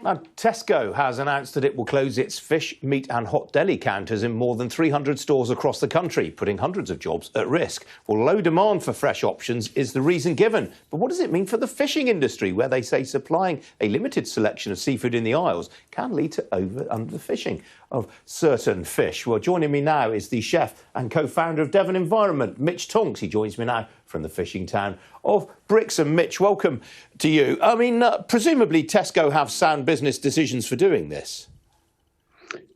Now, Tesco has announced that it will close its fish, meat and hot deli counters in more than 300 stores across the country, putting hundreds of jobs at risk. Well, low demand for fresh options is the reason given. But what does it mean for the fishing industry, where they say supplying a limited selection of seafood in the aisles can lead to underfishing of certain fish? Well, joining me now is the chef and co-founder of Devon Environment, Mitch Tonks. He joins me now from the fishing town of Brixham. Mitch, welcome to you. I mean, presumably Tesco have sound business decisions for doing this.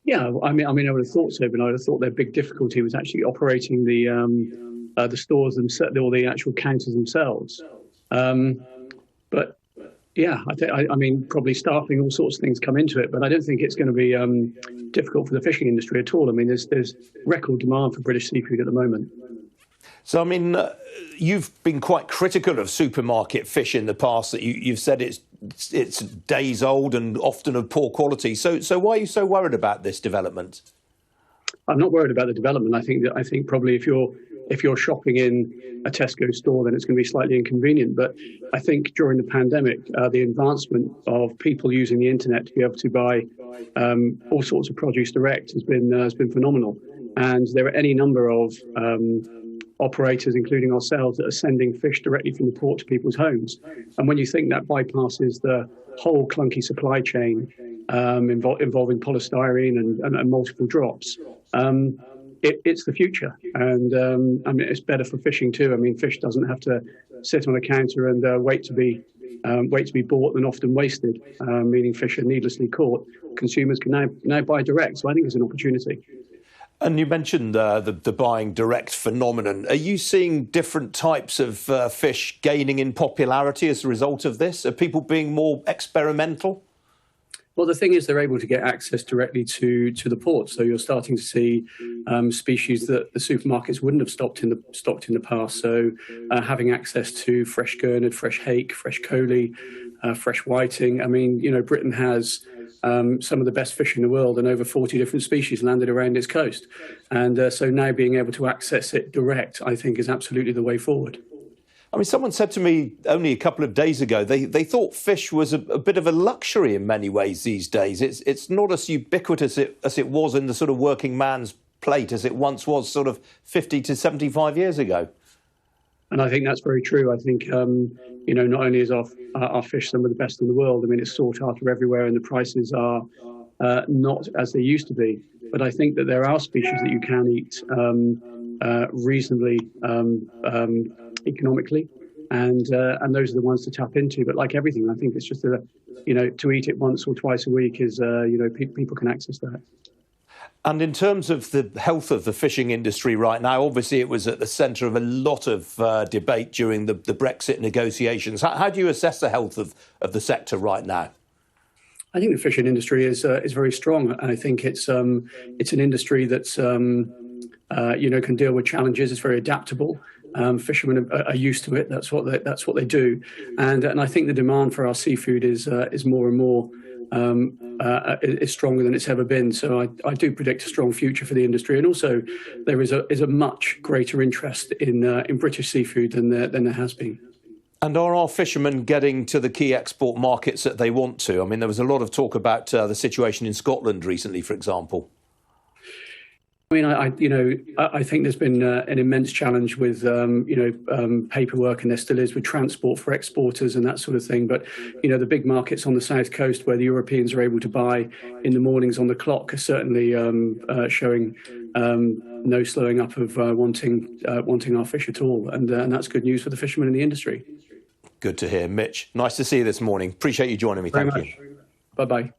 Yeah, I mean, I would have thought so, but I would have thought their big difficulty was actually operating the stores themselves, or the actual counters themselves. But yeah, I mean, probably staffing, all sorts of things come into it, but I don't think it's going to be difficult for the fishing industry at all. I mean, there's record demand for British seafood at the moment. So, I mean, you've been quite critical of supermarket fish in the past, that you've said it's days old and often of poor quality. So why are you so worried about this development? I'm not worried about the development. I think probably if you're shopping in a Tesco store, then it's going to be slightly inconvenient. But I think during the pandemic, the advancement of people using the internet to be able to buy all sorts of produce direct has been phenomenal. And there are any number of operators, including ourselves, that are sending fish directly from the port to people's homes. And when you think that bypasses the whole clunky supply chain involving polystyrene and multiple drops, it's the future. And I mean, it's better for fishing too. I mean, fish doesn't have to sit on a counter and wait to be bought and often wasted, meaning fish are needlessly caught. Consumers can now buy direct. So I think it's an opportunity. And you mentioned the buying direct phenomenon. Are you seeing different types of fish gaining in popularity as a result of this? Are people being more experimental? Well, the thing is, they're able to get access directly to the port. So you're starting to see species that the supermarkets wouldn't have stocked in the past. So having access to fresh gurnard, fresh hake, fresh coley, fresh whiting. I mean, you know, Britain has some of the best fish in the world, and over 40 different species landed around its coast. And so now being able to access it direct, I think, is absolutely the way forward. I mean, someone said to me only a couple of days ago, they thought fish was a bit of a luxury in many ways these days. It's not as ubiquitous as it was in the sort of working man's plate as it once was sort of 50 to 75 years ago. And I think that's very true. I think, you know, not only is our fish some of the best in the world, I mean, it's sought after everywhere and the prices are not as they used to be. But I think that there are species that you can eat reasonably economically, and those are the ones to tap into. But like everything, I think it's just to eat it once or twice a week is, people can access that. And in terms of the health of the fishing industry right now, obviously it was at the centre of a lot of debate during the Brexit negotiations. How do you assess the health of the sector right now? I think the fishing industry is very strong, and I think it's an industry that's can deal with challenges. It's very adaptable. Fishermen are used to it. That's what they do, and I think the demand for our seafood is more and more is stronger than it's ever been. So I do predict a strong future for the industry, and also there is a much greater interest in British seafood than there has been. And are our fishermen getting to the key export markets that they want to? I mean, there was a lot of talk about the situation in Scotland recently, for example. I mean, I think there's been an immense challenge with, paperwork, and there still is with transport for exporters and that sort of thing. But, you know, the big markets on the south coast where the Europeans are able to buy in the mornings on the clock are certainly showing no slowing up of wanting our fish at all. And that's good news for the fishermen in the industry. Good to hear. Mitch, nice to see you this morning. Appreciate you joining me. Thank you. Bye-bye.